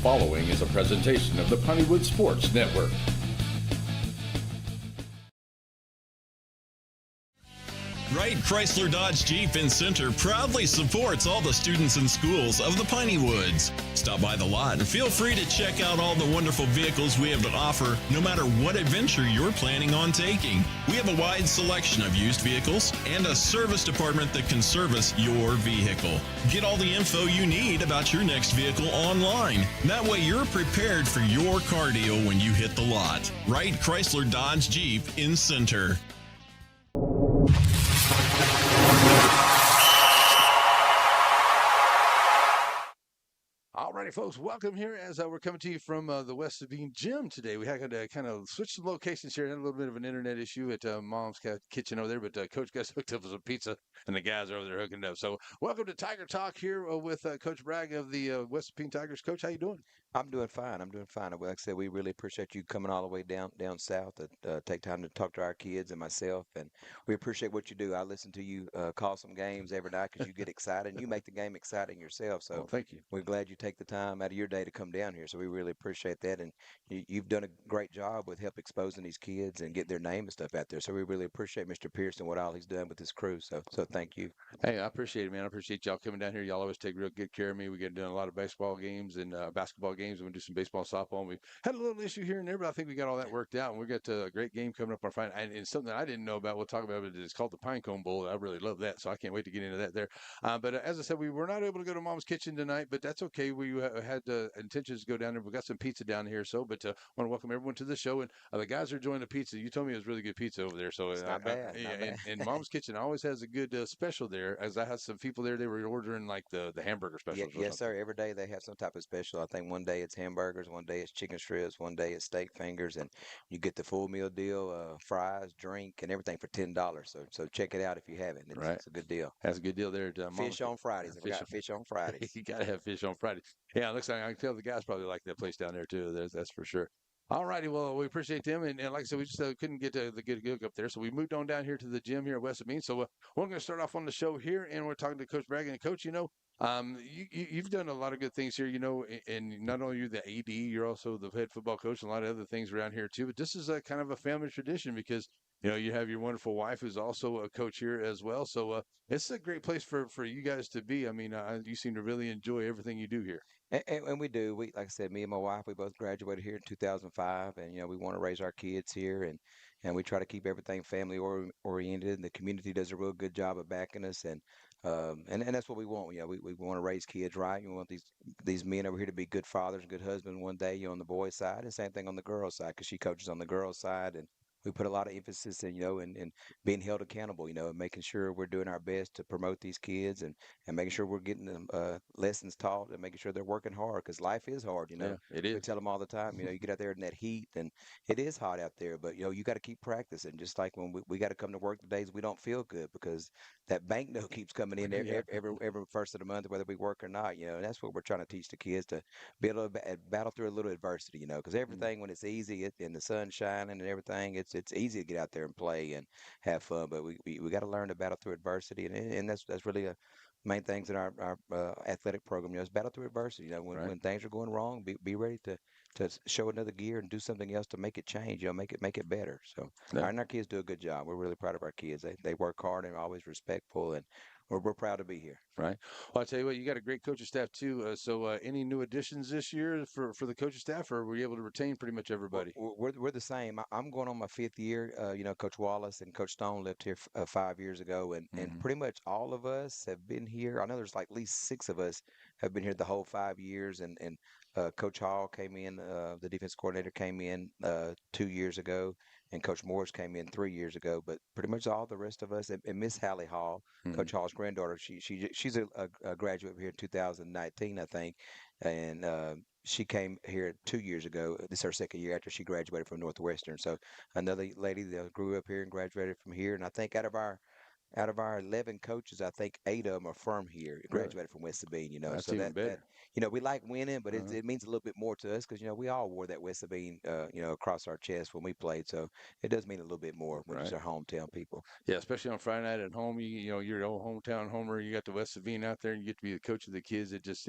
following is a presentation of the Pineywood Sports Network. Wright Chrysler Dodge Jeep in Center proudly supports all the students and schools of the Piney Woods. Stop by the lot and feel free to check out all the wonderful vehicles we have to offer, no matter what adventure you're planning on taking. We have a wide selection of used vehicles and a service department that can service your vehicle. Get all the info you need about your next vehicle online. That way you're prepared for your car deal when you hit the lot. Wright Chrysler Dodge Jeep in Center. Alrighty, folks, welcome here as we're coming to you from the West Sabine Gym today. We had to kind of switch some locations here. Had a little bit of an internet issue at Mom's Kitchen over there, but Coach got us hooked up with some pizza, and the guys are over there hooking it up. So welcome to Tiger Talk here with Coach Bragg of the West Sabine Tigers. Coach, how you doing? I'm doing fine. Like I said, we really appreciate you coming all the way down south to take time to talk to our kids and myself, and we appreciate what you do. I listen to you call some games every night because you get excited and you make the game exciting yourself. So thank you. We're glad you take the time out of your day to come down here. So we really appreciate that, and you've done a great job with help exposing these kids and get their name and stuff out there. So we really appreciate Mr. Pearson, what all he's done with his crew. So thank you. Hey, I appreciate it, man. I appreciate y'all coming down here. Y'all always take real good care of me. We get done a lot of baseball games and basketball games. We're going to do some baseball and softball. And we had a little issue here and there, but I think we got all that worked out. And we got a great game coming up on Friday. And it's something I didn't know about. We'll talk about it. It's called the Pinecone Bowl. I really love that. So I can't wait to get into that there. But as I said, we were not able to go to Mom's Kitchen tonight, but that's okay. We had intentions to go down there. We got some pizza down here. So, but I want to welcome everyone to the show. And the guys are enjoying the pizza. You told me it was really good pizza over there. So it's not bad. And Mom's Kitchen always has a good special there. As I had some people there, they were ordering like the hamburger specials. Yes, sir. Every day they have some type of special. I think one day it's hamburgers, one day it's chicken strips, one day it's steak fingers, and you get the full meal deal, fries, drink, and everything for $10. So check it out if you haven't. It's a good deal. That's a good deal there. Fish on Fridays. We got fish on Fridays. You got to have fish on Fridays. Yeah, it looks like I can tell the guys probably like that place down there too. That's for sure. All righty, well, we appreciate them, and like I said, we just couldn't get the good up there, so we moved on down here to the gym here at West Sabine. So we're going to start off on the show here, and we're talking to Coach Bragg. And Coach, you've done a lot of good things here, and not only you're the AD, you're also the head football coach, and a lot of other things around here too. But this is a kind of a family tradition because you have your wonderful wife who's also a coach here as well. So it's a great place for you guys to be. I mean, you seem to really enjoy everything you do here. And we do. Like I said, me and my wife, we both graduated here in 2005, and we want to raise our kids here, and we try to keep everything family oriented. And the community does a real good job of backing us, and that's what we want. We want to raise kids right. We want these men over here to be good fathers, good husbands one day. On the boys' side, and same thing on the girls' side, because she coaches on the girls' side, and we put a lot of emphasis in being held accountable, and making sure we're doing our best to promote these kids and making sure we're getting them lessons taught and making sure they're working hard, because life is hard, Yeah, it is. We tell them all the time, you get out there in that heat and it is hot out there, but you got to keep practicing. Just like when we got to come to work the days we don't feel good because that bank note keeps coming in every first of the month, whether we work or not, and that's what we're trying to teach the kids, to be able to battle through a little adversity, because everything when it's easy and the sun's shining and everything, it's easy to get out there and play and have fun, but we got to learn to battle through adversity, and that's really a main things in our athletic program. Is battle through adversity. When things are going wrong, be ready to show another gear and do something else to make it change. Make it better. So our kids do a good job. We're really proud of our kids. They work hard and are always respectful, and we're proud to be here. Right. Well, I'll tell you what, you got a great coaching staff too. So any new additions this year for the coaching staff, or were you able to retain pretty much everybody? We're the same. I'm going on my 5th year. Coach Wallace and Coach Stone left here 5 years ago, and pretty much all of us have been here. I know there's like at least 6 of us have been here the whole 5 years, and Coach Hall came in, the defense coordinator came in 2 years ago, and Coach Morris came in 3 years ago. But pretty much all the rest of us, and Miss Hallie Hall, Coach Hall's granddaughter, she's a graduate here in 2019, I think, and she came here 2 years ago. This is her 2nd year after she graduated from Northwestern. So another lady that grew up here and graduated from here. And I think out of our Out of our 11 coaches, I think 8 of them are from here, Really? graduated from West Sabine, That's so even better. we like winning, but Uh-huh. it means a little bit more to us because, we all wore that West Sabine, across our chest when we played. So it does mean a little bit more when it's Right. our hometown people. Yeah, especially on Friday night at home. You're your old hometown homer. You got the West Sabine out there, and you get to be the coach of the kids. It just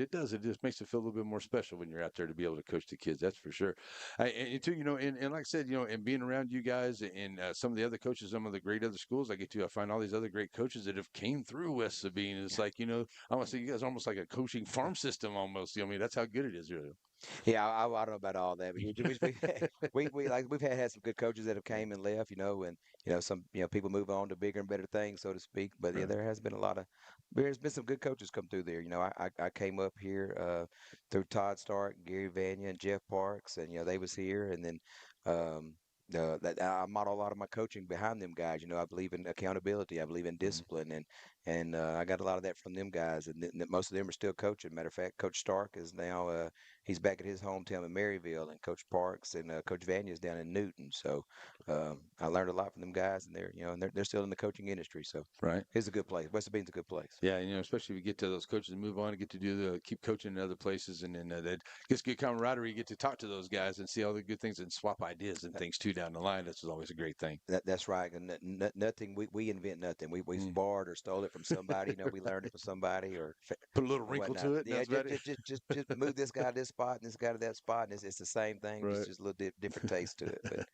makes it feel a little bit more special when you're out there to be able to coach the kids. That's for sure. And too, and like I said, and being around you guys and some of the other coaches, some of the great other schools I find all these other great coaches that have came through West Sabine. It's like, I want to say you guys are almost like a coaching farm system almost. I mean, that's how good it is, really. Yeah, I don't know about all that, but we've had some good coaches that have came and left, and some people move on to bigger and better things, so to speak. But yeah, Right. there's been some good coaches come through there. I came up here through Todd Stark, Gary Vanya, and Jeff Parks, and they was here, and then um, that I model a lot of my coaching behind them guys. I believe in accountability, I believe in Mhm. discipline, and I got a lot of that from them guys, and most of them are still coaching. Matter of fact, Coach Stark is now. He's back at his hometown in Maryville, and Coach Parks and Coach Vanya is down in Newton. So I learned a lot from them guys, and they're still in the coaching industry. So Right. it's a good place. West Sabine's a good place. Yeah, especially if you get to those coaches and move on and get to keep coaching in other places, and then that gets good camaraderie. You get to talk to those guys and see all the good things and swap ideas and things too down the line. That's always a great thing. That's right. And nothing we invent nothing. We Mm. borrowed or stole it from somebody. We learned it from somebody Put a little or wrinkle whatnot. to it, and Yeah, that's about it. just move this guy to this spot and this guy to that spot, and it's the same thing. Right. Just a little different taste to it. But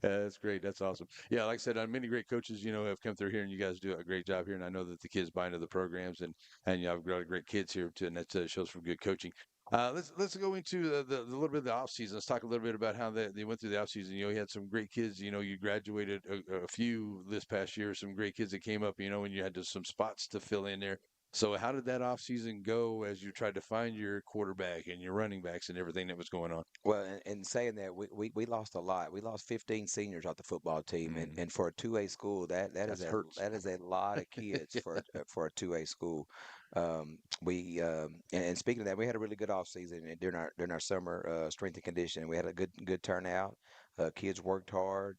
Yeah, that's great. That's awesome. Yeah, like I said, many great coaches, have come through here, and you guys do a great job here. And I know that the kids buy into the programs, and I've got great kids here too, and that shows from good coaching. Let's go into the little bit of the off season. Let's talk a little bit about how they went through the off season. You had some great kids. You graduated a few this past year. Some great kids that came up. And you had some spots to fill in there. So how did that off season go as you tried to find your quarterback and your running backs and everything that was going on? well, and saying that we lost a lot. We lost 15 seniors off the football team, and, Mm, and for a 2A school, that hurts. that is a lot of kids for a 2A school. We and speaking of that, we had a really good off season during our summer strength and conditioning. We had a good turnout. Kids worked hard.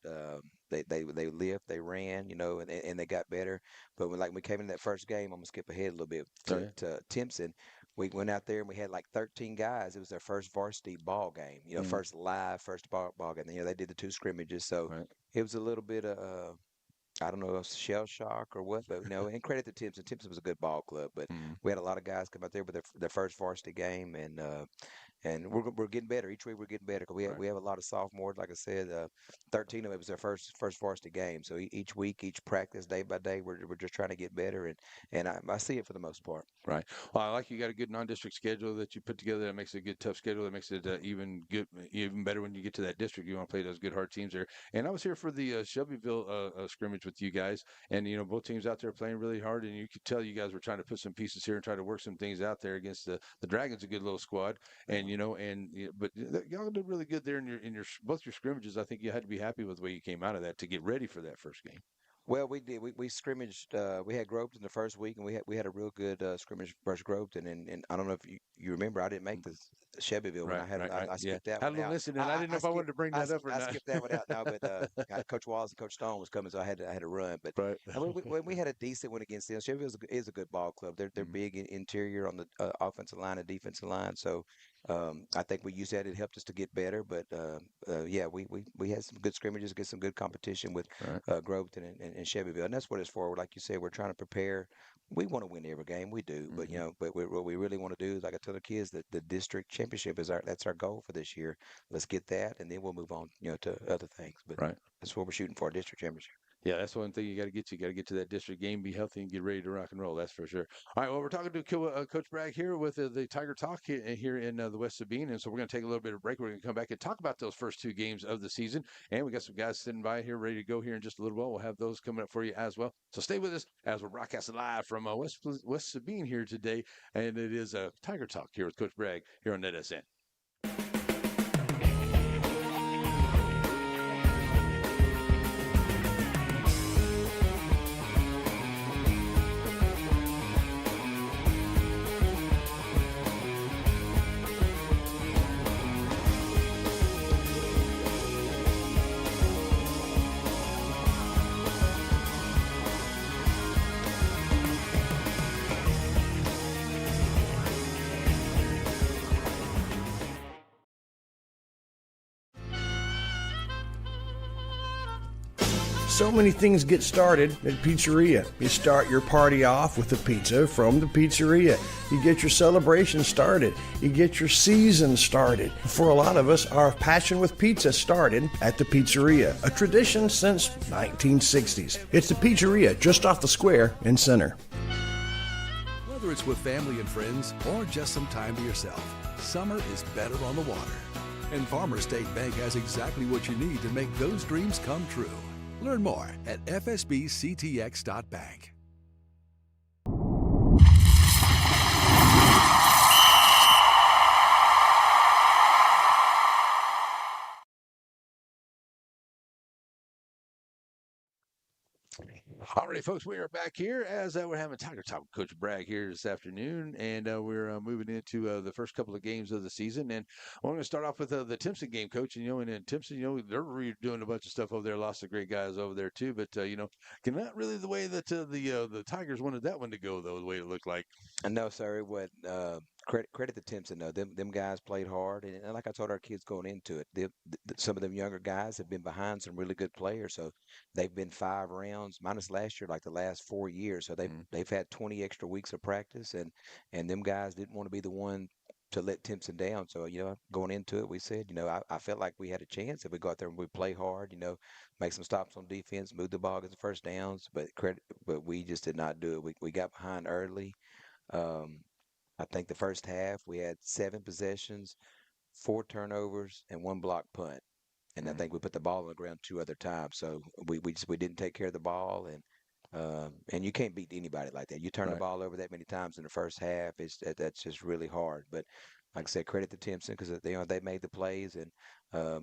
They lived, they ran, and they got better. But when we came in that first game, I'm gonna skip ahead a little bit Oh, yeah. to Timpson. We went out there and we had like 13 guys. It was their first varsity ball game, Mm, first ball game. They did the 2 scrimmages, so right. it was a little bit of I don't know if shell shock or what, but no. And credit to Timpson. Timpson was a good ball club, but Mm, we had a lot of guys come out there with their first varsity game, and we're getting better each week. We're getting better because right. we have a lot of sophomores. Like I said, 13 of it was their first varsity game. So each week, each practice, day by day, we're just trying to get better, and I see it for the most part. Right. Well, I like you got a good non-district schedule that you put together. That makes it a good, tough schedule. That makes it even better when you get to that district. You want to play those good, hard teams there. And I was here for the Shelbyville scrimmage with you guys, and both teams out there playing really hard. And you could tell you guys were trying to put some pieces here and try to work some things out there against the Dragons, a good little squad. And but y'all did really good there in your both your scrimmages. I think you had to be happy with the way you came out of that to get ready for that first game. Well, we did. We scrimmaged. We had Groveton the first week, and we had a real good scrimmage versus Groveton. And I don't know if you remember, I didn't make the Shelbyville when I Yeah. skipped that Had a one little out. incident. I didn't know if I wanted to bring that up or I not. skipped that one out now, but Coach Wallace and Coach Stone was coming, so I had to run. But Right. we had a decent one against them. Shelbyville is a good ball club. They're Mhm. big in interior on the offensive line and defensive line. So I think we used that. It helped us to get better. But yeah, we had some good scrimmages, get some good competition with Right. Groveton and Shelbyville, and that's what it's for. Like you said, we're trying to prepare. We want to win every game, we do, but Mhm. what we really want to do is, like I tell the kids, that the district championship that's our goal for this year. Let's get that, and then we'll move on, to other things. But Right. that's what we're shooting for, a district championship. Yeah, that's one thing you got to get. You got to get to that district game, be healthy, and get ready to rock and roll. That's for sure. All right. Well, we're talking to Coach Bragg here with the Tiger Talk here in the West Sabine, and so we're going to take a little bit of break. We're going to come back and talk about those first 2 games of the season, and we got some guys sitting by here ready to go here in just a little while. We'll have those coming up for you as well. So stay with us as we're broadcasting live from West Sabine here today, and it is Tiger Talk here with Coach Bragg here on NETSN. So many things get started at Pizzeria. You start your party off with a pizza from the pizzeria. You get your celebration started. You get your season started. For a lot of us, our passion with pizza started at the Pizzeria, a tradition since 1960s. It's the Pizzeria just off the square in Center. Whether it's with family and friends or just some time to yourself, summer is better on the water. And Farmers State Bank has exactly what you need to make those dreams come true. Learn more at fsbctx.bank. All right, folks, we are back here as we're having Tiger Talk with Coach Bragg here this afternoon, and we're moving into the first couple of games of the season. And we're going to start off with the Timpson game, Coach. And, and in Timpson, they're doing a bunch of stuff over there. Lots of great guys over there, too. But, not really the way that the Tigers wanted that one to go, though, the way it looked like. No, sir. What credit to Timpson though. Them guys played hard, and like I told our kids going into it, some of them younger guys have been behind some really good players. So they've been 5 rounds, minus last year, like the last 4 years. So they've had 20 extra weeks of practice, and them guys didn't want to be the one to let Timpson down. So going into it, we said, I felt like we had a chance if we go out there and we play hard, make some stops on defense, move the ball, get the first downs. But we just did not do it. We got behind early. I think the first half we had 7 possessions, 4 turnovers, and 1 block punt. And I think we put the ball on the ground 2 other times. So we didn't take care of the ball, and you can't beat anybody like that. You turn the ball over that many times in the first half, that's just really hard. But like I said, credit to Timpson because they made the plays, and I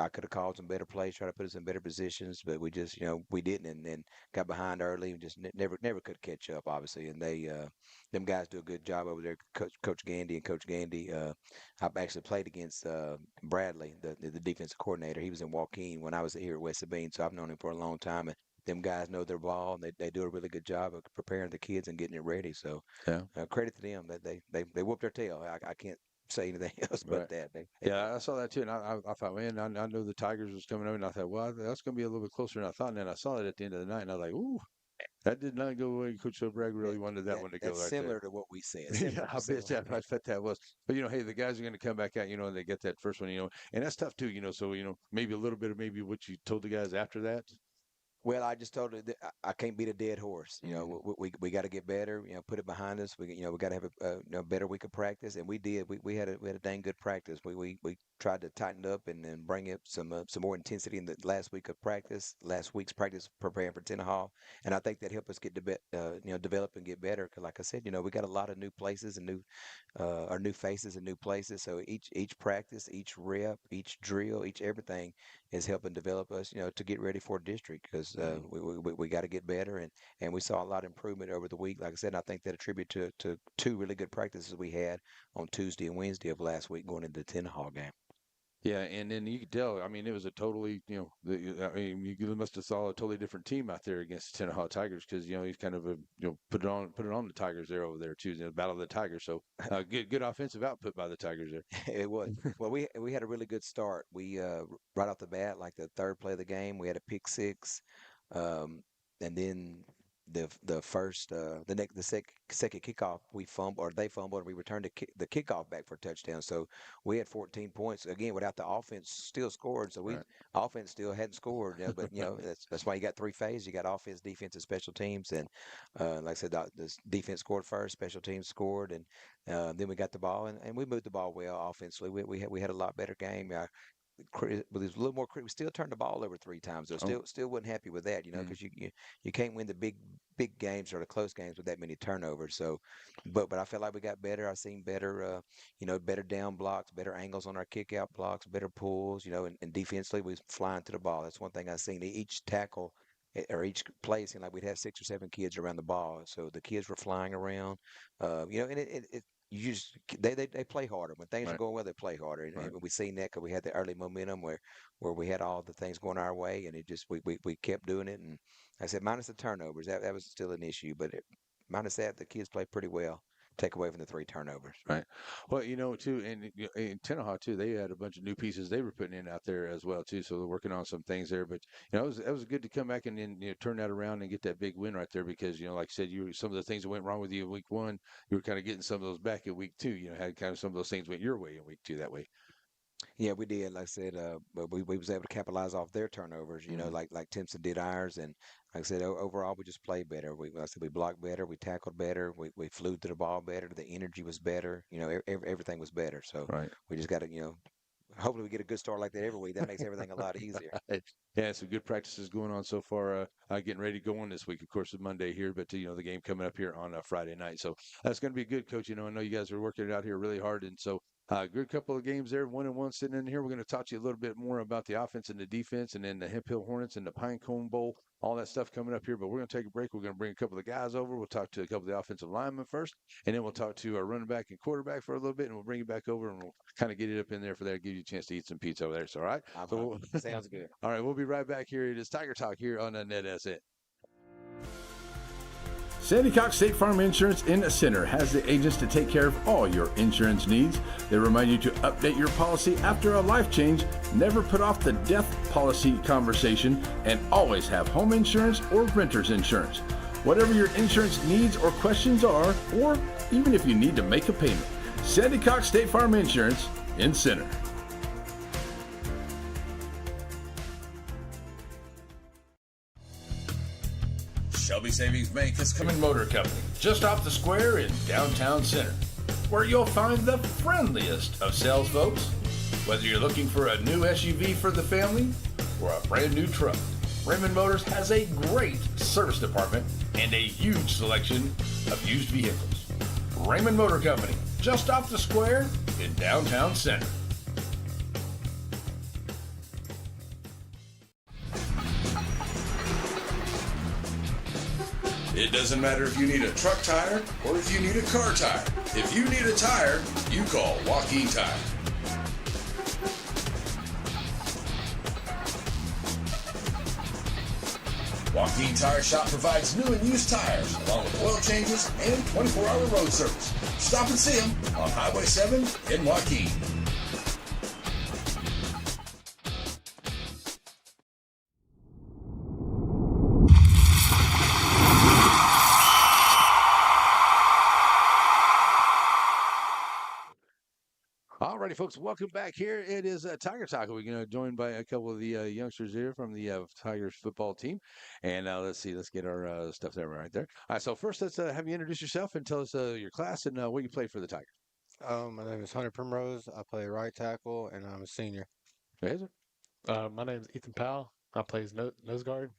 could have called some better plays, try to put us in better positions, but we just we didn't, and then got behind early and just never could catch up, obviously. And them guys do a good job over there, Coach Gandy and Coach Gandy. I've actually played against Bradley, the defensive coordinator. He was in Joaquin when I was here at West Sabine, so I've known him for a long time. And them guys know their ball, and they do a really good job of preparing the kids and getting it ready. So credit to them that they whooped their tail. I can't say anything else but that. I saw that too, and I thought, man, I know the Tigers was coming over, and I thought, well, that's going to be a little bit closer than I thought. And then I saw it at the end of the night, and I was like, ooh, that did not go away. Coach Bragg really wanted that one to go. That's right similar there. to what we said. I bet that was. But hey, the guys are going to come back out, and they get that first one, and that's tough too, So maybe a little bit of maybe what you told the guys after that. Well, I just told her that I can't beat a dead horse. We got to get better. Put it behind us. We got to have a better week of practice, and we did. We had a dang good practice. We tried to tighten up and then bring up some more intensity in the last week's practice preparing for Tenaha, and I think that helped us get develop and get better. Because like I said, we got a lot of new places and new faces and new places. So each practice, each rep, each drill, each everything is helping develop us, to get ready for district because we got to get better, and we saw a lot of improvement over the week. Like I said, I think that attribute to 2 really good practices we had on Tuesday and Wednesday of last week going into the Tenaha game. Yeah, and then you could tell. I mean, it was a totally, you must have saw a totally different team out there against the Tenaha Tigers because he's kind of put it on the Tigers there over there too, the Battle of the Tigers. So good offensive output by the Tigers there. It was. Well, we had a really good start. We right off the bat, like the 3rd play of the game, we had a pick 6, and then the second kickoff they fumbled, and we returned the kickoff back for a touchdown. So we had 14 points again without the offense still scored. So offense still hadn't scored. But that's why you got 3 phases. You got offense, defense, and special teams. And like I said, the defense scored first, special teams scored, and then we got the ball and we moved the ball well offensively. We had a lot better game. But it was a little more. We still turned the ball over 3 times. So still wasn't happy with that, because you can't win the big games or the close games with that many turnovers. So, but I felt like we got better. I seen better, better down blocks, better angles on our kick out blocks, better pulls, and defensively we was flying to the ball. That's one thing I seen. Each tackle or each play seemed like we'd have 6 or 7 kids around the ball. So the kids were flying around, and they play harder when things are going well. They play harder, and we seen that because we had the early momentum where we had all the things going our way, and it just we kept doing it. And I said minus the turnovers, that was still an issue, but minus that the kids played pretty well. take away from the 3 turnovers. Right. Well, too, and in Tenaha too, they had a bunch of new pieces they were putting in out there as well too. So they're working on some things there. But it was good to come back and then turn that around and get that big win right there because like I said, some of the things that went wrong with you in week 1, you were kind of getting some of those back in week 2. Had kind of some of those things went your way in week 2 that way. Yeah, we did. Like I said, but we was able to capitalize off their turnovers. Like Timpson did ours, and like I said, overall we just played better. Like I said, we blocked better, we tackled better, we flew to the ball better. The energy was better. Everything was better. So Right. we just got to hopefully we get a good start like that every week. That makes everything a lot easier. Yeah, some good practices going on so far. Getting ready to go on this week. Of course, it's Monday here, but the game coming up here on Friday night. So that's going to be good, Coach. I know you guys are working it out here really hard, and so good couple of games there, 1-1 sitting in here. We're going to talk to you a little bit more about the offense and the defense, and then the Hemp Hill Hornets and the Pinecone Bowl, all that stuff coming up here. But we're going to take a break. We're going to bring a couple of guys over. We'll talk to a couple of the offensive linemen first, and then we'll talk to our running back and quarterback for a little bit, and we'll bring you back over, and we'll kind of get it up in there for that, give you a chance to eat some pizza over there. So, all right? Sounds good. All right, we'll be right back here. It is Tiger Talk here on the NETSN. Sandy Cox State Farm Insurance in the Center has the agents to take care of all your insurance needs. They remind you to update your policy after a life change, never put off the death policy conversation, and always have home insurance or renter's insurance. Whatever your insurance needs or questions are, or even if you need to make a payment, Sandy Cox State Farm Insurance in Center. Shelby Savings Bank is Cummins Motor Company, just off the square in downtown Center, where you'll find the friendliest of sales folks. Whether you're looking for a new SUV for the family or a brand new truck, Raymond Motors has a great service department and a huge selection of used vehicles. Raymond Motor Company, just off the square in downtown Center. It doesn't matter if you need a truck tire or if you need a car tire. If you need a tire, you call Joaquin Tire. Joaquin Tire Shop provides new and used tires, along with oil changes and 24-hour road service. Stop and see them on Highway 7 in Joaquin. All righty, folks, welcome back here. It is Tiger Talk. We're joined by a couple of the youngsters here from the Tigers football team. And let's get our stuff there right there. All right, so first, let's have you introduce yourself and tell us your class and what you played for the Tigers. My name is Hunter Primrose. I play right tackle, and I'm a senior. Okay, sir. My name is Ethan Powell. I play nose guard,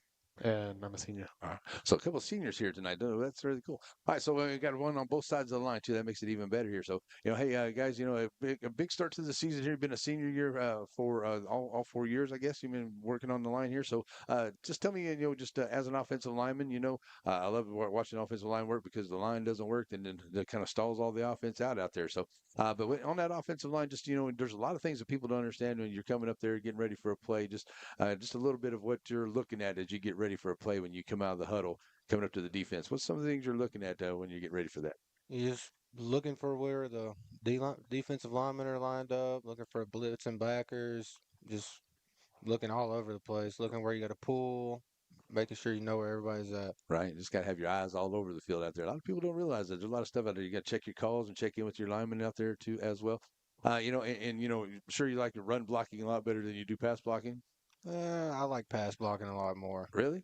and I'm a senior. All right. So a couple of seniors here tonight. That's really cool. All right, so we got one on both sides of the line too. That makes it even better here. So hey guys, a big start to the season here. Been a senior year for all 4 years, I guess. You've been working on the line here. So just tell me, just as an offensive lineman, I love watching offensive line work because the line doesn't work, and then it kind of stalls all the offense out there. So, but on that offensive line, just there's a lot of things that people don't understand when you're coming up there getting ready for a play. Just a little bit of what you're looking at as you get ready for a play when you come out of the huddle, coming up to the defense. What's some of the things you're looking at when you get ready for that? You're just looking for where the defensive linemen are lined up, looking for blitz and backers, just looking all over the place, looking where you got to pull, making sure you know where everybody's at. Right. You just got to have your eyes all over the field out there. A lot of people don't realize that. There's a lot of stuff out there. You got to check your calls and check in with your linemen out there too as well. I'm sure you like to run blocking a lot better than you do pass blocking. I like pass blocking a lot more. Really?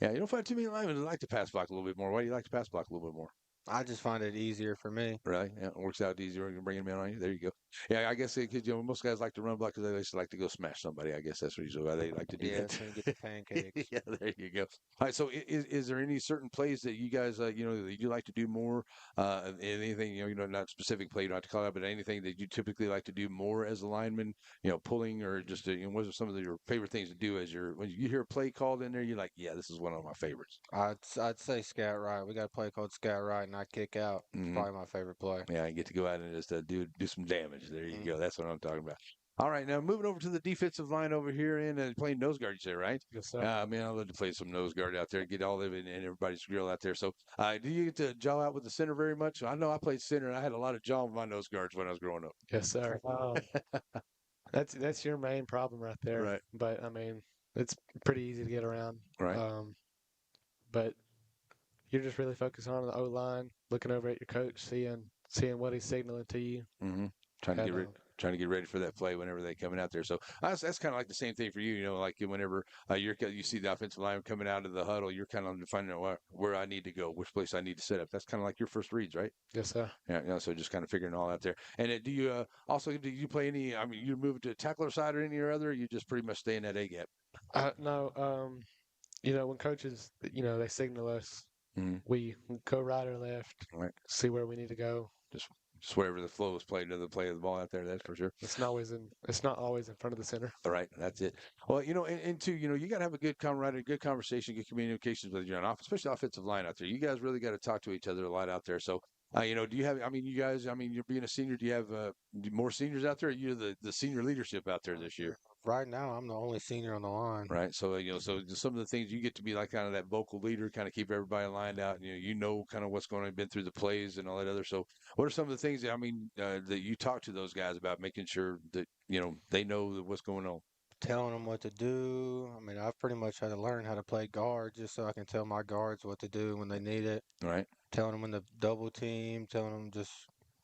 Yeah, you don't find too many linemen that like to pass block a little bit more. Why do you like to pass block a little bit more? I just find it easier for me. Right. Yeah, it works out easier when you bring them in on you. There you go. Yeah, I guess because most guys like to run block because they just like to go smash somebody. I guess that's usually why they like to do Yeah, that. so you get the pancakes. Yeah, there you go. All right. So, is there any certain plays that you guys, that you like to do more? Anything, not specific play you don't have to call out, but anything that you typically like to do more as a lineman, pulling or just, what are some of your favorite things to do when you hear a play called in there? You're like, yeah, this is one of my favorites. I'd say scout right. We got a play called scout right, and I kick out. It's probably my favorite play. Yeah, you get to go out and just do some damage. There you go. That's what I'm talking about. All right, now moving over to the defensive line over here and playing nose guard, you say, right? Yes, sir. Man, I love to play some nose guard out there, get all of it in everybody's grill out there. So, do you get to jaw out with the center very much? I know I played center, and I had a lot of jaw with my nose guards when I was growing up. Yes, sir. That's your main problem right there. Right. But I mean, it's pretty easy to get around. Right. But you're just really focused on the O line, looking over at your coach, seeing what he's signaling to you. Mm-hmm. Trying to And, trying to get ready for that play whenever they're coming out there. So that's kind of like the same thing for you. You know, like whenever you see the offensive line coming out of the huddle, you're kind of finding out where I need to go, which place I need to set up. That's kind of like your first reads, right? Yes, sir. Yeah. You know, so just kind of figuring it all out there. And do you play any? I mean, you move to the tackler side or any or other? Or you just pretty much stay in that A gap. No. When coaches, they signal us, Mm-hmm. we go right or left, Right. see where we need to go. Just wherever the flow is played to the play of the ball out there. That's for sure. It's not always in front of the center. All right, that's it. Well, and two, you got to have a good camaraderie, good conversation, good communications with your especially offensive line out there. You guys really got to talk to each other a lot out there. So, do you have? I mean, you guys. I mean, you're being a senior. Do you have more seniors out there? Or you're the senior leadership out there this year. Right now, I'm the only senior on the line. Right. So, so some of the things you get to be like kind of that vocal leader, kind of keep everybody lined out. And, you know kind of what's going on, been through the plays and all that other. So, what are some of the things that you talk to those guys about, making sure that they know what's going on? Telling them what to do. I mean, I've pretty much had to learn how to play guard just so I can tell my guards what to do when they need it. Right. Telling them when to double team. Telling them just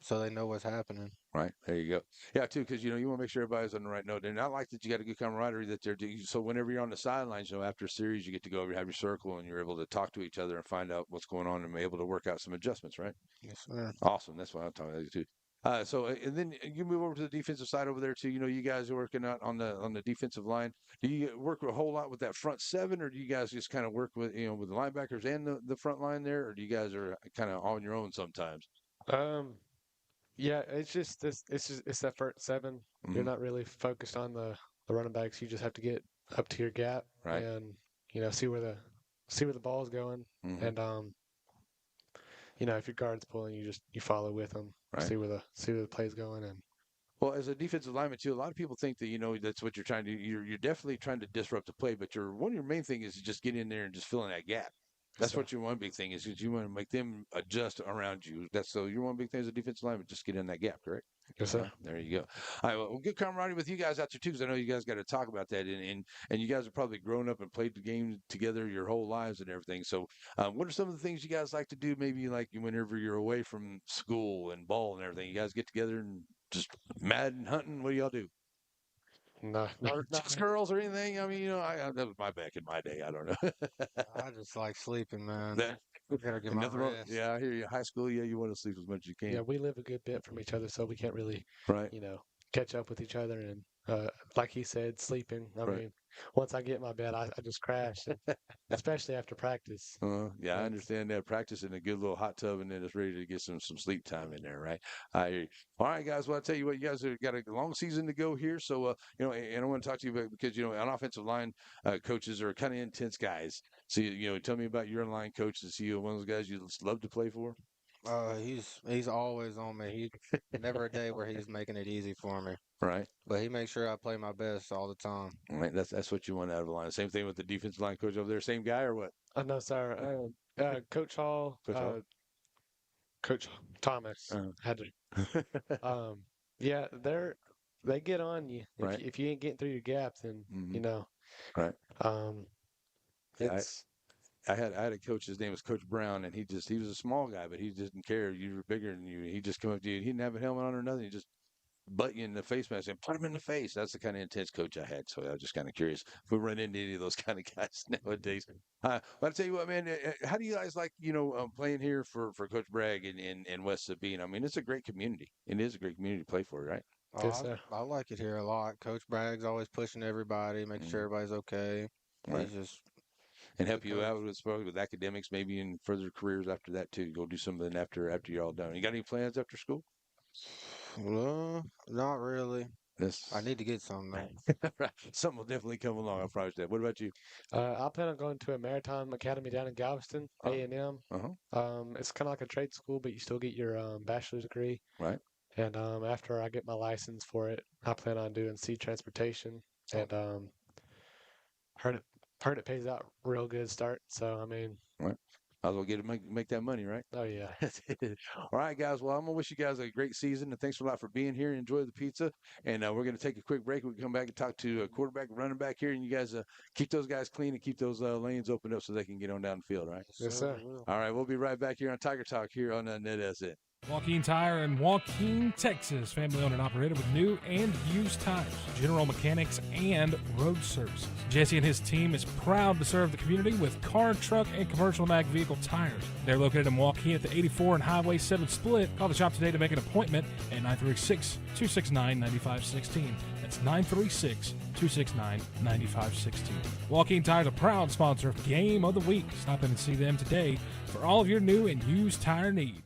so they know what's happening. Right. There you go. Yeah, too, because, you want to make sure everybody's on the right note. And I like that you got a good camaraderie that they're doing. So whenever you're on the sidelines, after a series, you get to go over, have your circle, and you're able to talk to each other and find out what's going on and be able to work out some adjustments, right? Yes, sir. Awesome. That's what I'm talking about, too. And then you move over to the defensive side over there, too. You guys are working out on the defensive line. Do you work a whole lot with that front seven, or do you guys just kind of work with, with the linebackers and the front line there, or do you guys are kind of on your own sometimes? Yeah, it's just it's that first seven. Mm-hmm. You're not really focused on the running backs. You just have to get up to your gap right. and see where the ball's going. Mm-hmm. And if your guard's pulling, you follow with them. Right. See where the play's going. And well, as a defensive lineman too, a lot of people think that that's what you're trying to do. You're definitely trying to disrupt the play, but one of your main thing is to just get in there and just fill in that gap. That's what your one big thing is you want to make them adjust around you. So your one big thing as a defensive lineman, just get in that gap, correct? Yes, sir. There you go. All right, well, good camaraderie with you guys out there too, because I know you guys got to talk about that, and you guys have probably grown up and played the game together your whole lives and everything. So, what are some of the things you guys like to do? Maybe like whenever you're away from school and ball and everything, you guys get together and just Madden hunting. What do y'all do? No, just girls or anything. I mean, that was my back in my day. I don't know. I just like sleeping, man. Gotta get my rest. Yeah, I hear you. High school, yeah, you want to sleep as much as you can. Yeah, we live a good bit from each other, so we can't really, right. Catch up with each other. And like he said, sleeping. I mean, once I get in my bed, I just crash, especially after practice. Yeah, I understand that. Practicing a good little hot tub, and then it's ready to get some sleep time in there, right? I hear you. All right, guys. Well, I'll tell you what, you guys have got a long season to go here. So, and I want to talk to you about, because, on offensive line, coaches are kind of intense guys. So, tell me about your line coach. Is he one of those guys you love to play for? He's always on me. He never a day where he's making it easy for me. Right. But he makes sure I play my best all the time. Right. That's what you want out of a line. Same thing with the defensive line coach over there. Same guy or what? No, sir. Coach Hall. Coach Thomas had to. Yeah, they get on you if you ain't getting through your gaps, then Right. It's. I had a coach. His name was Coach Brown, and he was a small guy, but he didn't care. You were bigger than you. He just come up to you. He didn't have a helmet on or nothing. He just butt you in the face mask and put him in the face. That's the kind of intense coach I had. So I was just kind of curious if we run into any of those kind of guys nowadays. But I'll tell you what, man. How do you guys like playing here for Coach Bragg in West Sabine? I mean, it's a great community. It is a great community to play for, right? I like it here a lot. Coach Bragg's always pushing everybody, making sure everybody's okay. Right. He's just. And help you out with academics, maybe in further careers after that too. Go do something after you're all done. You got any plans after school? Not really. Yes. I need to get something. Right. Something will definitely come along. I promise that. What about you? I plan on going to a maritime academy down in Galveston, A&M. Uh-huh. It's kind of like a trade school, but you still get your bachelor's degree. Right. And after I get my license for it, I plan on doing sea transportation. And heard it heard it pays out real good start. So I mean, Right. Might as well get it, make that money, right? oh yeah. All right, guys. Well, I'm gonna wish you guys a great season, and thanks a lot for being here. Enjoy the pizza, and we're gonna take a quick break. We can come back and talk to a quarterback, running back here, and you guys keep those guys clean and keep those lanes open up so they can get on down the field. All right. Yes, sir. All right. We'll be right back here on Tiger Talk here on NETSN. Joaquin Tire in Joaquin, Texas. Family owned and operated with new and used tires, general mechanics, and road services. Jesse and his team is proud to serve the community with car, truck, and commercial mag vehicle tires. They're located in Joaquin at the 84 and Highway 7 split. Call the shop today to make an appointment at 936-269-9516. That's 936-269-9516. Joaquin Tire is a proud sponsor of Game of the Week. Stop in and see them today for all of your new and used tire needs.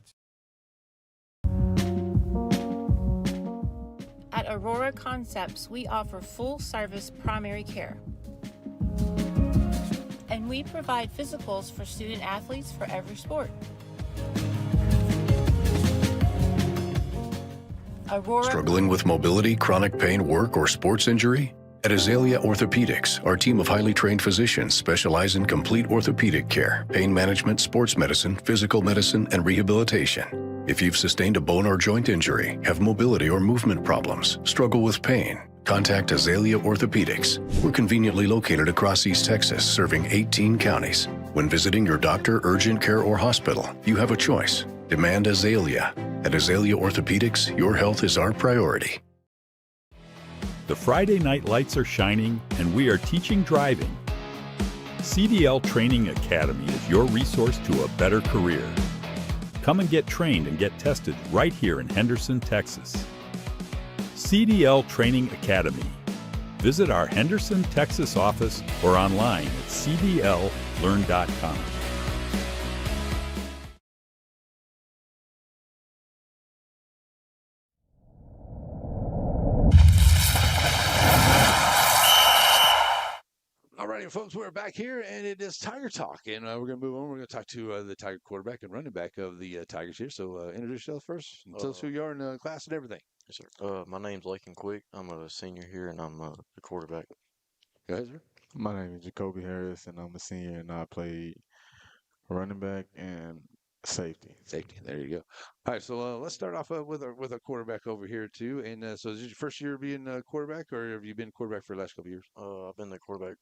At Aurora Concepts, we offer full-service primary care. And we provide physicals for student athletes for every sport. Aurora. Struggling with mobility, chronic pain, work, or sports injury? At Azalea Orthopedics, our team of highly trained physicians specialize in complete orthopedic care, pain management, sports medicine, physical medicine, and rehabilitation. If you've sustained a bone or joint injury, have mobility or movement problems, struggle with pain, contact Azalea Orthopedics. We're conveniently located across East Texas, serving 18 counties. When visiting your doctor, urgent care, or hospital, you have a choice. Demand Azalea. At Azalea Orthopedics, your health is our priority. The Friday night lights are shining, and we are teaching driving. CDL Training Academy is your resource to a better career. Come and get trained and get tested right here in Henderson, Texas. CDL Training Academy. Visit our Henderson, Texas office or online at cdllearn.com. All righty, folks, we're back here, and it is Tiger Talk, and we're going to move on. We're going to talk to the Tiger quarterback and running back of the Tigers here. So introduce yourself first, and tell us who you are in the class and everything. Yes, sir. My name's Lakin Quick. I'm a senior here, and I'm the quarterback. Go ahead, sir. My name is Jacoby Harris, and I'm a senior, and I play running back and safety. Safety. There you go. All right, so let's start off with a quarterback over here too. And so, is this your first year being a quarterback, or have you been quarterback for the last couple of years? I've been the quarterback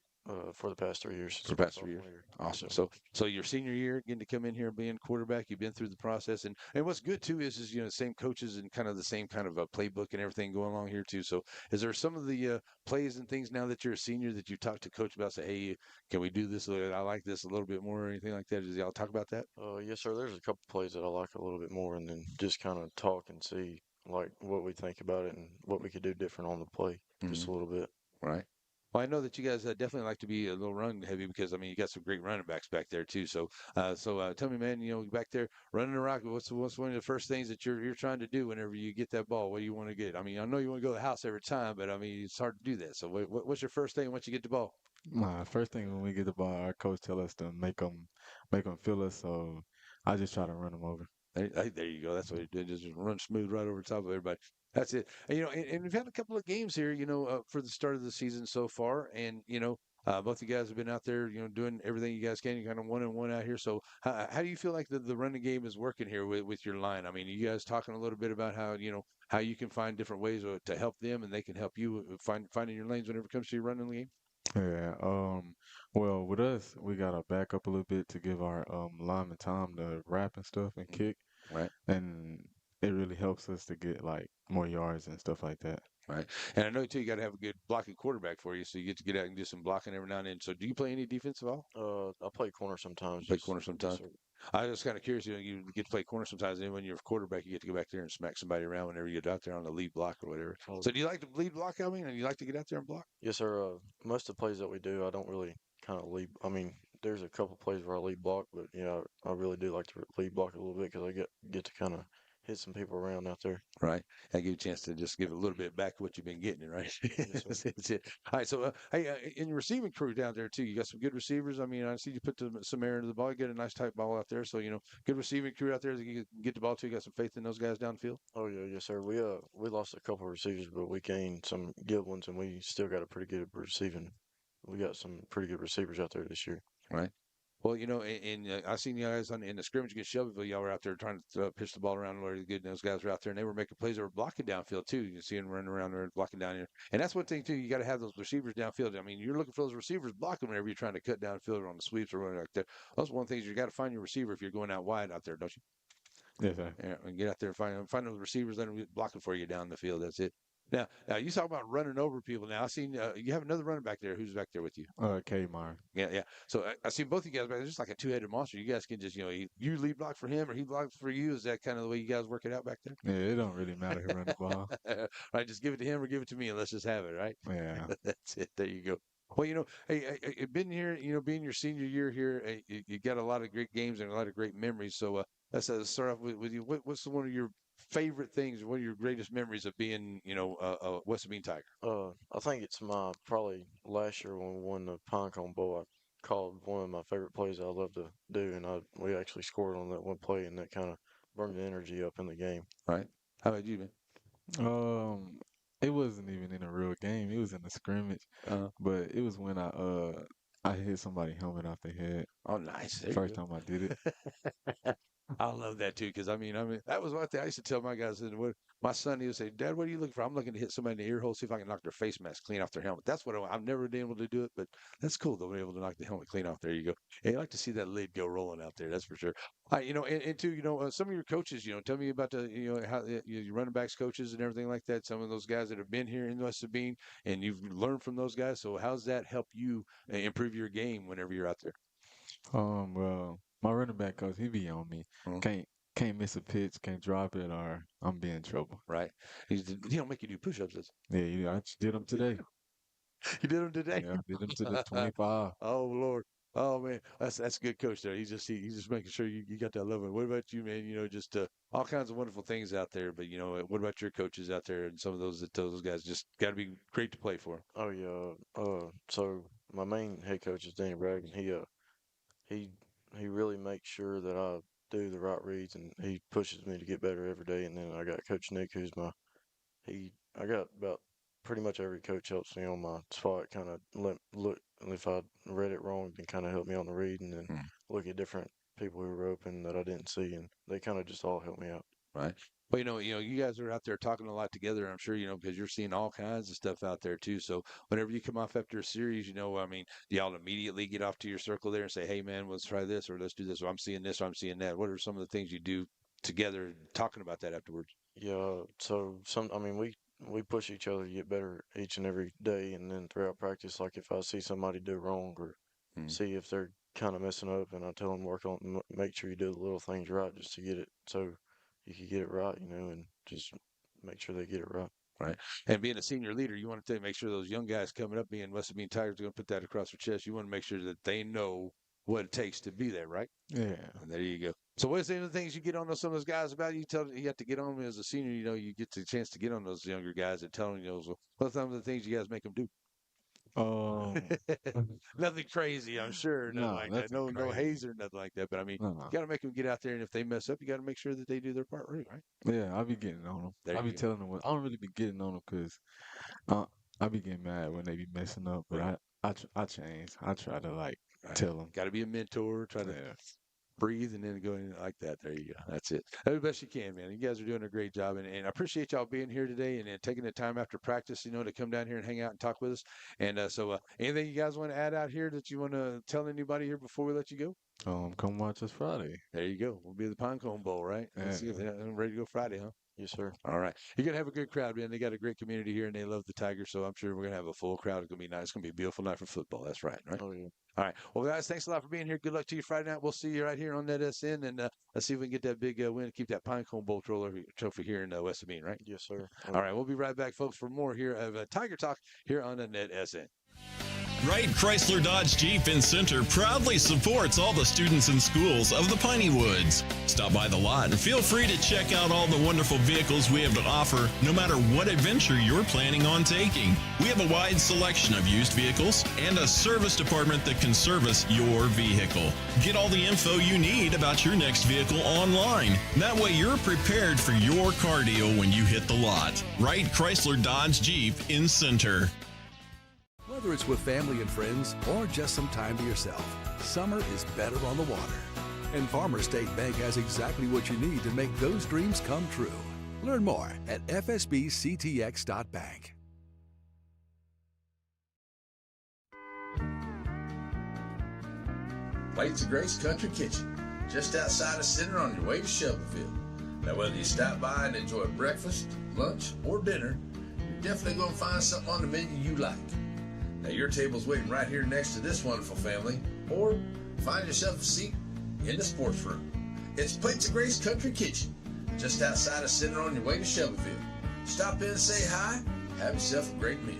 for the past 3 years. For the past 3 years. Awesome. So your senior year, getting to come in here and being quarterback, you've been through the process, and what's good too is the same coaches and kind of the same kind of a playbook and everything going along here too. So is there some of the plays and things now that you're a senior that you talk to coach about? Say, hey, can we do this? I like this a little bit more, or anything like that? Does y'all talk about that? Yes, sir. There's a couple plays that I like a little bit more, and then just kind of talk and see like what we think about it and what we could do different on the play, just a little bit. Right. Well, I know that you guys definitely like to be a little run heavy because, I mean, you got some great running backs back there too. So, tell me, man, back there running the rock, what's one of the first things that you're trying to do whenever you get that ball? What do you want to get? I mean, I know you want to go to the house every time, but I mean, it's hard to do that. So, what's your first thing once you get the ball? My first thing when we get the ball, our coach tell us to make them feel us. So I just try to run them over. There you go. That's what you did. Just run smooth right over the top of everybody. That's it. And, and we've had a couple of games here, for the start of the season so far. And, both of you guys have been out there, doing everything you guys can. You kind of 1-on-1 out here. So how do you feel like the running game is working here with your line? I mean, you guys talking a little bit about how, how you can find different ways to help them and they can help you finding your lanes whenever it comes to your running game? Yeah. Well, with us, we got to back up a little bit to give our lineman time to wrap and stuff and kick. Right. And it really helps us to get like more yards and stuff like that. Right. And I know too you got to have a good blocking quarterback for you, so you get to get out and do some blocking every now and then. So do you play any defense at all? I play corner sometimes. Play corner sometimes. Yes, I was kind of curious. You get to play corner sometimes, and when you're a quarterback, you get to go back there and smack somebody around whenever you get out there on the lead block or whatever. So do you like to lead block? I mean, and you like to get out there and block? Yes, sir. Most of the plays that we do, I don't really kind of lead. I mean, there's a couple plays where I lead block, but I really do like to lead block a little bit because I get to kind of hit some people around out there. Right. I give you a chance to just give a little bit back what you've been getting, right? Yes, sir. That's it. All right. So, hey, in your receiving crew down there too, you got some good receivers. I mean, I see you put some air into the ball. You get a nice tight ball out there. So, good receiving crew out there that you can get the ball to. You got some faith in those guys down the field. Oh yeah, yes sir. We lost a couple of receivers, but we gained some good ones, and we still got a pretty good receiving. We got some pretty good receivers out there this year. Right. Well, I seen you guys in the scrimmage against Shelbyville. Y'all were out there trying to pitch the ball around where the good. Those guys were out there, and they were making plays. They were blocking downfield too. You can see them running around there, blocking down here. And that's one thing too. You got to have those receivers downfield. I mean, you're looking for those receivers blocking whenever you're trying to cut downfield or on the sweeps or running like that. That's one of the things you got to find your receiver if you're going out wide out there, don't you? Yes, sir. Yeah, and get out there and find those receivers that are blocking for you down the field. That's it. Now you talk about running over people. Now I seen you have another running back there. Who's back there with you? Kmar. Yeah. So I see both of you guys back there, just like a two-headed monster. You guys can just, you lead block for him or he blocks for you. Is that kind of the way you guys work it out back there? Yeah, it don't really matter who run the ball. Right, just give it to him or give it to me and let's just have it, right? Yeah. That's it. There you go. Well, hey, been here, being your senior year here, you got a lot of great games and a lot of great memories. So let's start off with you. What's one of your favorite things, one of your greatest memories of being, a West Sabine Tiger? I think it's my probably last year when we won the Pinecone Bowl. I called one of my favorite plays I love to do, and we actually scored on that one play, and that kind of burned the energy up in the game. Right. How about you, man? It wasn't even in a real game. It was in a scrimmage, but it was when I hit somebody helmet off their head. Oh, nice. First time I did it. I love that too, because I mean, that was one thing I used to tell my guys. My son, he would say, "Dad, what are you looking for?" I'm looking to hit somebody in the ear hole, see if I can knock their face mask clean off their helmet. That's what I've never been able to do it, but that's cool though, being able to knock the helmet clean off. There you go. Hey, I like to see that lid go rolling out there. That's for sure. All right, and too, some of your coaches, tell me about how your running backs coaches and everything like that. Some of those guys that have been here in West Sabine, and you've learned from those guys. So how's that help you improve your game whenever you're out there? Well, my running back coach, he be on me. Can't miss a pitch, can't drop it, or I'm be in trouble. Right. He don't make you do push-ups, does he? Yeah, I just did them today. You did them today? Yeah, I did them to the 25. Oh, Lord. Oh, man. That's a good coach there. He's just making sure you got that love. What about you, man? Just all kinds of wonderful things out there. But, what about your coaches out there and some of those guys just got to be great to play for? Oh, yeah. So my main head coach is Danny Bragg, and he really makes sure that I do the right reads, and he pushes me to get better every day. And then I got Coach Nick, who's I got about pretty much every coach helps me on my spot, kind of look, and if I read it wrong, then kind of help me on the read, and then look at different people who were open that I didn't see, and they kind of just all help me out. Right. Well, you guys are out there talking a lot together, I'm sure, because you're seeing all kinds of stuff out there too. So whenever you come off after a series, do y'all immediately get off to your circle there and say, "Hey, man, let's try this," or "Let's do this," or "I'm seeing this," or "I'm seeing that"? What are some of the things you do together talking about that afterwards? Yeah. So we push each other to get better each and every day, and then throughout practice, like if I see somebody do wrong or see if they're kind of messing up, and I tell them make sure you do the little things right just to get it so you can get it right, and just make sure they get it right. Right. And being a senior leader, you want to make sure those young guys coming up being West Sabine Tigers are going to put that across their chest. You want to make sure that they know what it takes to be there, right? Yeah. And there you go. So what are some of the things you get on some of those guys about? You have to get on them as a senior, you get the chance to get on those younger guys and tell them, what are some of the things you guys make them do? Nothing crazy, I'm sure. Nothing like that. No hazer, nothing like that. But you got to make them get out there, and if they mess up, you got to make sure that they do their part right. Yeah, I'll be getting on them. I'll be telling them I don't really be getting on them because I be getting mad when they be messing up. But I change. I try to tell them. Got to be a mentor. Try to breathe and then go in like that. There you go. That's it. Do the best you can, man. You guys are doing a great job, and I appreciate y'all being here today and taking the time after practice, to come down here and hang out and talk with us. And so anything you guys want to add out here that you want to tell anybody here before we let you go? Come watch us Friday. There you go. We'll be at the Pinecone Bowl, right? Yeah. Let's see if they're ready to go Friday, huh? Yes, sir. All right. You're going to have a good crowd, man. They got a great community here, and they love the Tigers, so I'm sure we're going to have a full crowd. It's going to be nice. It's going to be a beautiful night for football. That's right? Oh, yeah. All right. Well, guys, thanks a lot for being here. Good luck to you Friday night. We'll see you right here on NETSN, and let's see if we can get that big win and keep that Pinecone Bowl trophy here in West Sabine, right? Yes, sir. All right. We'll be right back, folks, for more here of Tiger Talk here on the NETSN. Wright Chrysler Dodge Jeep in Center proudly supports all the students and schools of the Piney Woods. Stop by the lot and feel free to check out all the wonderful vehicles we have to offer, no matter what adventure you're planning on taking. We have a wide selection of used vehicles and a service department that can service your vehicle. Get all the info you need about your next vehicle online. That way you're prepared for your cardio when you hit the lot. Wright Chrysler Dodge Jeep in Center. Whether it's with family and friends or just some time to yourself, summer is better on the water. And Farmers State Bank has exactly what you need to make those dreams come true. Learn more at fsbctx.bank. Plates of Grace Country Kitchen, just outside of Center on your way to Shelbyville. Now, whether you stop by and enjoy breakfast, lunch, or dinner, you're definitely going to find something on the menu you like. Now, your table's waiting right here next to this wonderful family, or find yourself a seat in the sports room. It's Plates of Grace Country Kitchen, just outside of Center on your way to Shelbyville. Stop in and say hi, have yourself a great meal.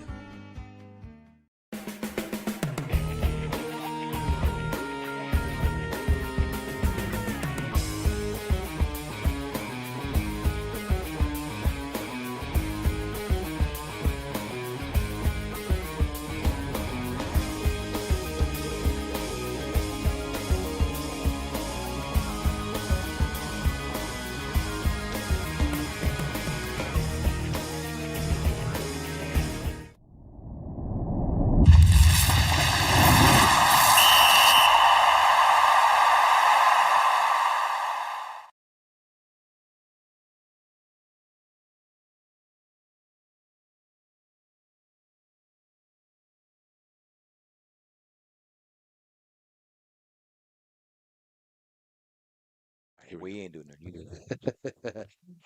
We ain't doing nothing. You do.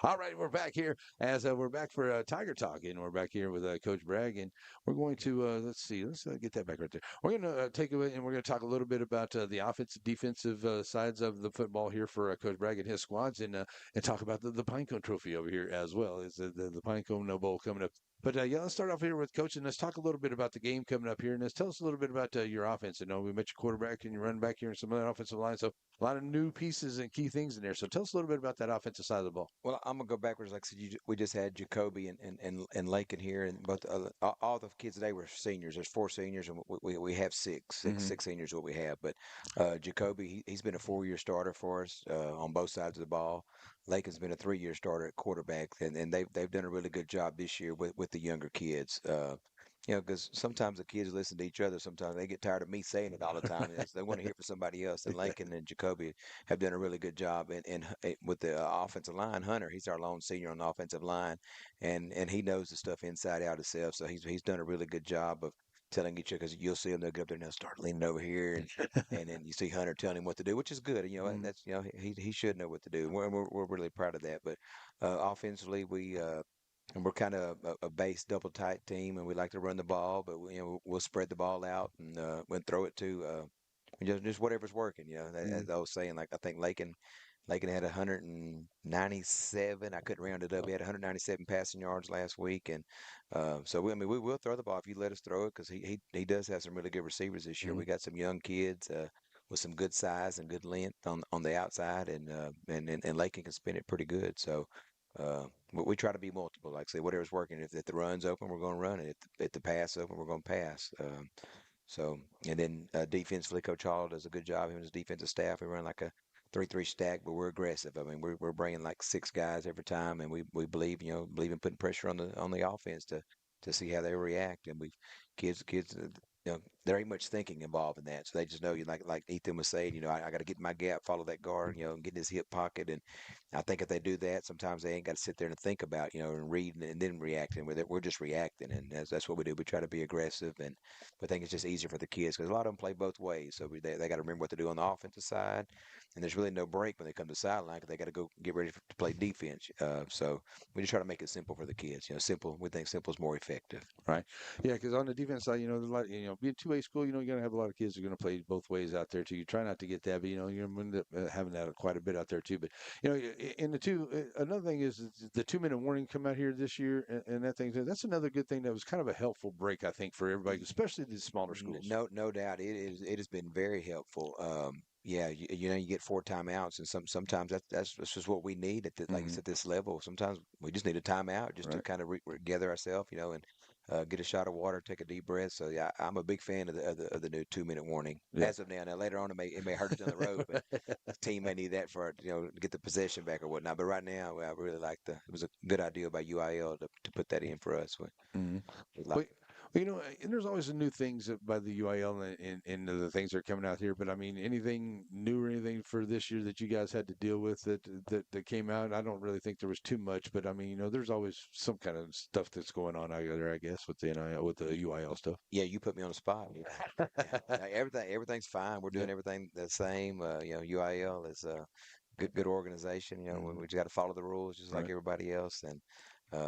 All right, we're back here as we're back for Tiger Talk, and we're back here with Coach Bragg, and we're going to let's get that back right there. We're going to take away, and we're going to talk a little bit about the offensive, defensive sides of the football here for Coach Bragg and his squads, and talk about the Pinecone Trophy over here as well. Is the Pinecone Bowl coming up? But let's start off here with Coach, and let's talk a little bit about the game coming up here, and let's tell us a little bit about your offense. I know we met your quarterback and your running back here and some other offensive line, so a lot of new pieces and key things in there. So tell us a little bit about that offensive side of the ball. Well, I'm gonna go backwards. Like I said, we just had Jacoby and Lakin here, and both all the kids today were seniors. There's 4 seniors, and we have six seniors. What we have, but Jacoby, he's been a 4-year starter for us on both sides of the ball. Lakin's been a 3-year starter at quarterback, and they've done a really good job this year with the younger kids. Because sometimes the kids listen to each other. Sometimes they get tired of me saying it all the time. They want to hear from somebody else. And Lakin and Jacoby have done a really good job. And with the offensive line, Hunter, he's our lone senior on the offensive line, and he knows the stuff inside out himself. So he's done a really good job of telling each other, because you'll see them, they'll get up there and they'll start leaning over here, and then you see Hunter telling him what to do, which is good. And that's he should know what to do. And we're really proud of that. But offensively, and we're kind of a base double tight team, and we like to run the ball, but we'll spread the ball out and we'll throw it to just whatever's working. As I was saying, like I think Lakin had 197. I couldn't round it up. He had 197 passing yards last week, and so we will throw the ball if you let us throw it, because he does have some really good receivers this year. We got some young kids with some good size and good length on the outside, and Lakin can spin it pretty good. So. We try to be multiple. Like I say, whatever's working. If the run's open, we're going to run it. If the pass open, we're going to pass. And then defensively, Coach Hall does a good job. Him and his defensive staff, we run like a 3-3 stack, but we're aggressive. I mean, we're bringing like 6 guys every time, and we believe in putting pressure on the offense to see how they react. And kids. There ain't much thinking involved in that. So they just know, like Ethan was saying, I got to get my gap, follow that guard, and get in his hip pocket. And I think if they do that, sometimes they ain't got to sit there and think about, and read and then reacting with it. We're just reacting, and that's what we do. We try to be aggressive, and I think it's just easier for the kids, because a lot of them play both ways. So they got to remember what to do on the offensive side, and there's really no break when they come to the sideline, because they got to go get ready to play defense. So we just try to make it simple for the kids. Simple. We think simple is more effective. Right. Yeah, because on the defense side, being 2 two-way school, you're going to have a lot of kids who are going to play both ways out there too. You try not to get that, but you're going to end up having that quite a bit out there too. But in the another thing is the 2-minute warning come out here this year, and that thing. That's another good thing that was kind of a helpful break, I think, for everybody, especially these smaller schools. No doubt, it has been very helpful. Yeah, you get 4 timeouts, and sometimes that's just what we need at like it's at this level. Sometimes we just need a timeout just to kind of gather ourselves, and get a shot of water, take a deep breath. So yeah, I'm a big fan of the new 2-minute warning as of now. Now later on, it may hurt us down the road, but the team may need that for to get the possession back or whatnot. But right now, I really like it was a good idea by UIL to put that in for us. Well, and there's always the new things by the UIL and the things that are coming out here. But I mean, anything new or anything for this year that you guys had to deal with that came out? I don't really think there was too much, but I mean, there's always some kind of stuff that's going on out there, I guess, with the NIL, with the UIL stuff. Yeah, you put me on the spot. Everything's fine. We're doing everything the same. UIL is a good organization. We just got to follow the rules just like everybody else, and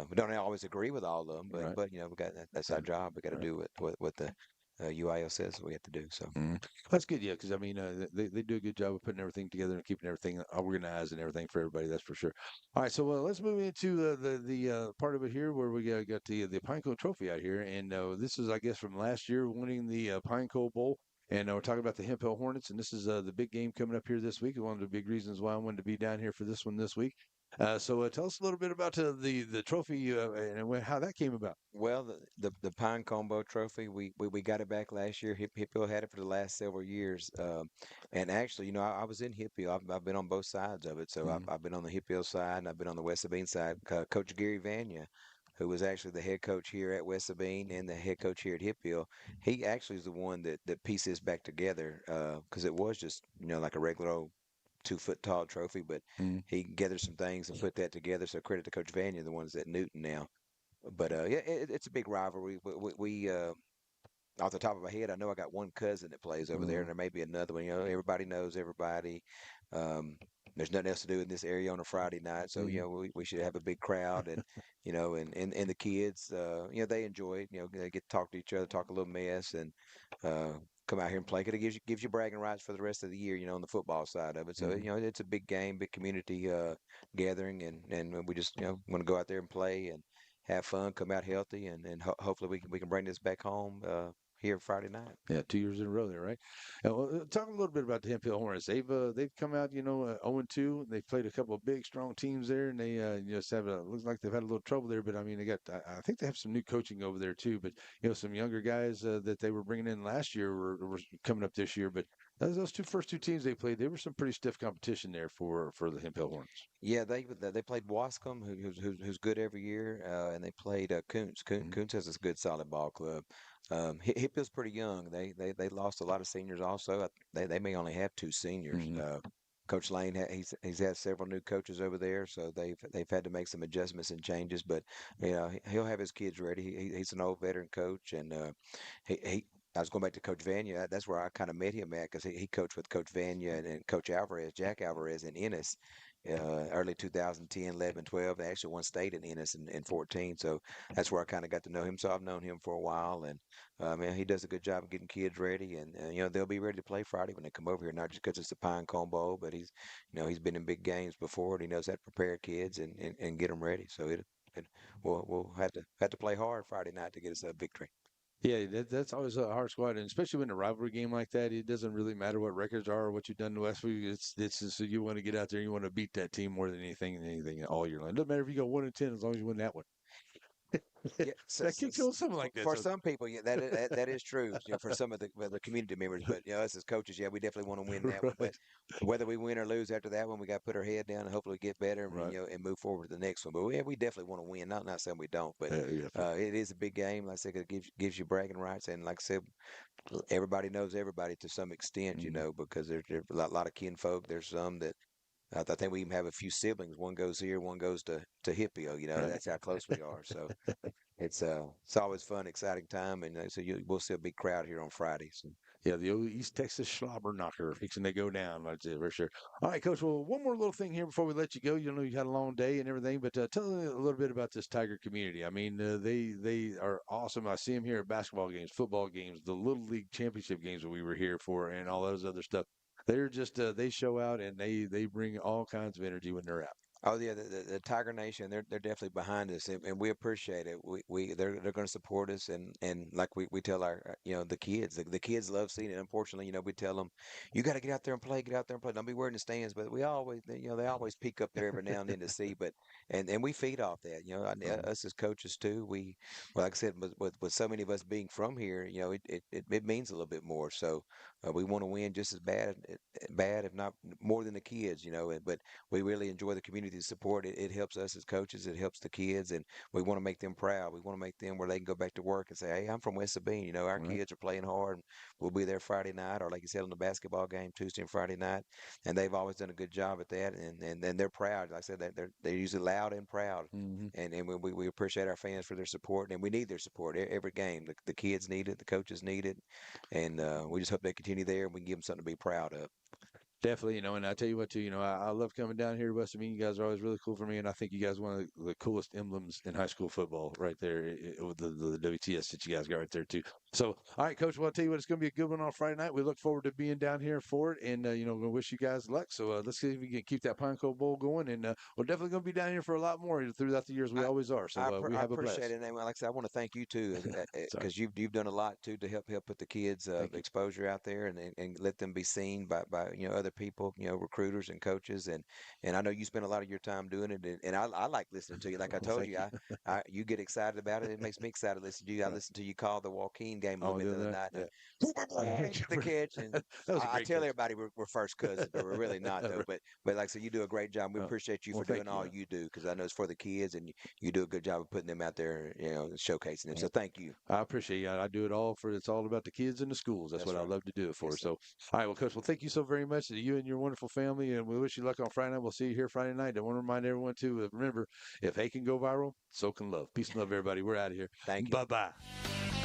we don't always agree with all of them, but we got that's our job. We got to do what the UIL says we have to do. So that's good, yeah, because I mean they do a good job of putting everything together and keeping everything organized and everything for everybody. That's for sure. All right, so let's move into the part of it here where we got the Pinecone Trophy out here, and this is, I guess, from last year winning the Pinecone Bowl. And we're talking about the Hemp Hill Hornets, and this is the big game coming up here this week. One of the big reasons why I wanted to be down here for this one this week. So tell us a little bit about the trophy and how that came about. Well, the Pinecone Bowl Trophy, we got it back last year. Hip Hill had it for the last several years, and actually, I was in Hip Hill. I've been on both sides of it. So I've been on the Hip Hill side, and I've been on the West Sabine side. Coach Gary Vanya, who was actually the head coach here at West Sabine and the head coach here at Hip Hill, he actually is the one that pieced this back together because it was just like a regular old 2-foot tall trophy, but he gathered some things and put that together. So credit to Coach Vanya, the ones at Newton now. But yeah, it's a big rivalry. We off the top of my head, I know I got one cousin that plays over there, and there may be another one. Everybody knows everybody. There's nothing else to do in this area on a Friday night, so we should have a big crowd, and and the kids, they enjoy it. They get to talk to each other, talk a little mess, and come out here and play. It gives you bragging rights for the rest of the year, on the football side of it. So it's a big game, big community gathering, and we just want to go out there and play and have fun, come out healthy, and hopefully we can bring this back home here Friday night. Yeah, 2 years in a row there, right? Well, talk a little bit about the Hemp Hill Hornets. They've come out, 0-2. They've played a couple of big, strong teams there, and they just looks like they've had a little trouble there. But I mean, I think they have some new coaching over there too. But some younger guys that they were bringing in last year were coming up this year. But those first two teams they played, they were some pretty stiff competition there for the Hemp Hill Hornets. Yeah, they played Wascom, who's good every year, and they played Kuntz. Kuntz has a good, solid ball club. Hip Hill's pretty young. They lost a lot of seniors also. They may only have 2 seniors. Coach Lane he's had several new coaches over there, so they've had to make some adjustments and changes. But he'll have his kids ready. He's an old veteran coach, and he. I was going back to Coach Vanya. That's where I kind of met him at because he coached with Coach Vanya and Coach Alvarez, Jack Alvarez in Ennis, early 2010, 11, 12. They actually won state in Ennis in 14. So that's where I kind of got to know him. So I've known him for a while, and he does a good job of getting kids ready, and they'll be ready to play Friday when they come over here. Not just because it's the Pinecone Bowl, but he's been in big games before, and he knows how to prepare kids and get them ready. So we'll have to play hard Friday night to get us a victory. Yeah, that's always a hard squad, and especially when a rivalry game like that, it doesn't really matter what records are or what you've done to West Week. It's just so you want to get out there, and you want to beat that team more than anything all year long. It doesn't matter if you go 1-10 as long as you win that one. Yeah, that can kill something like that. For some people, yeah, that is true. For some of the community members, but us as coaches, yeah, we definitely want to win that one. But whether we win or lose after that one, we got to put our head down and hopefully get better and move forward to the next one. But we definitely want to win. Not saying we don't, but it is a big game. Like I said, it gives you bragging rights, and like I said, everybody knows everybody to some extent, because there's a lot of kinfolk. There's some that. I think we even have a few siblings. One goes here, one goes to Hip Hill. That's how close we are. So it's always fun, exciting time, and so we'll see a big crowd here on Friday. So Yeah, the old East Texas slobber knocker fixing to go down. That's it for sure. All right, Coach. Well, one more little thing here before we let you go. You know, you had a long day and everything, but tell me a little bit about this Tiger community. I mean, they are awesome. I see them here at basketball games, football games, the Little League championship games that we were here for, and all those other stuff. They're just they show out and they bring all kinds of energy when they're out. Oh yeah, the Tiger Nation, they're definitely behind us, and we appreciate it. They're going to support us, and like we tell our the kids love seeing it. Unfortunately, we tell them, you got to get out there and play, get out there and play. Don't be wearing the stands, but we always they always peek up there every now and then to see. But and we feed off that. Us as coaches too. Like I said, with so many of us being from here, it means a little bit more. So we want to win just as bad, if not more than the kids. But we really enjoy the community support. It helps us as coaches. It helps the kids, and we want to make them proud. We want to make them where they can go back to work and say, "Hey, I'm from West Sabine. Our kids are playing hard. And we'll be there Friday night, or like you said, on the basketball game Tuesday and Friday night." And they've always done a good job at that, and they're proud. Like I said, they're usually loud and proud, and we appreciate our fans for their support, and we need their support every game. The kids need it, the coaches need it, and we just hope they continue there, and we can give them something to be proud of. Definitely, and I tell you what, too, I love coming down here to West Sabine. You guys are always really cool for me, and I think you guys are one of the coolest emblems in high school football right there with the WTS that you guys got right there, too. So, all right, Coach, well, I'll tell you what, it's going to be a good one on Friday night. We look forward to being down here for it, and, we wish you guys luck. So, let's see if we can keep that Pine Cove Bowl going, and we're definitely going to be down here for a lot more throughout the years. We always are, so we have a blast. I appreciate it, and like I said, I want to thank you, too, because you've done a lot, too, to help put the kids' exposure out there and let them be seen by other people, recruiters and coaches, and I know you spend a lot of your time doing it, and I like listening to you. Like I told you, you get excited about it. It makes me excited to listen to you. I listened to you call the Joaquin game a little bit the other night. The catch, and I tell everybody we're first cousins, but we're really not though. But like I said, you do a great job. We appreciate you for doing all you do, because I know it's for the kids, and you do a good job of putting them out there, showcasing them. So thank you. I appreciate you. I do it all it's all about the kids and the schools. That's what I love to do it for. So, all right, well, Coach, thank you so very much to you and your wonderful family, and we wish you luck on Friday night. We'll see you here Friday night. I want to remind everyone too, remember, if hate can go viral, so can love. Peace and love, everybody. We're out of here. Thank you. Bye-bye.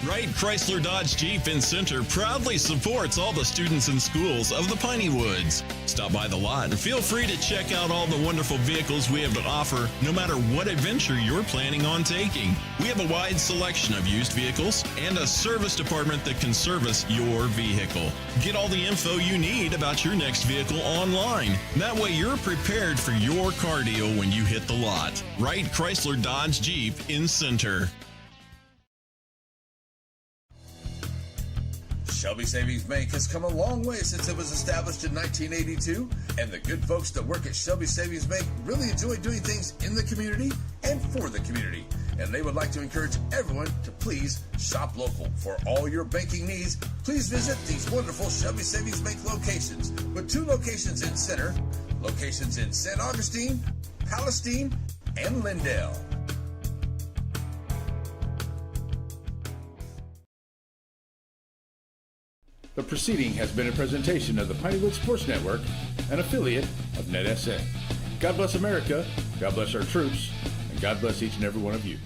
Wright Chrysler Dodge Jeep in Center proudly supports all the students and schools of the Piney Woods. Stop by the lot and feel free to check out all the wonderful vehicles we have to offer, no matter what adventure you're planning on taking. We have a wide selection of used vehicles and a service department that can service your vehicle. Get all the info you need about your next vehicle online. That way you're prepared for your car deal when you hit the lot. Wright Chrysler Dodge Jeep in Center. Shelby Savings Bank has come a long way since it was established in 1982, and the good folks that work at Shelby Savings Bank really enjoy doing things in the community and for the community. And they would like to encourage everyone to please shop local. For all your banking needs, please visit these wonderful Shelby Savings Bank locations, with 2 locations in Center, locations in St. Augustine, Palestine, and Lindale. The proceeding has been a presentation of the Pineywood Sports Network, an affiliate of NETSN. God bless America, God bless our troops, and God bless each and every one of you.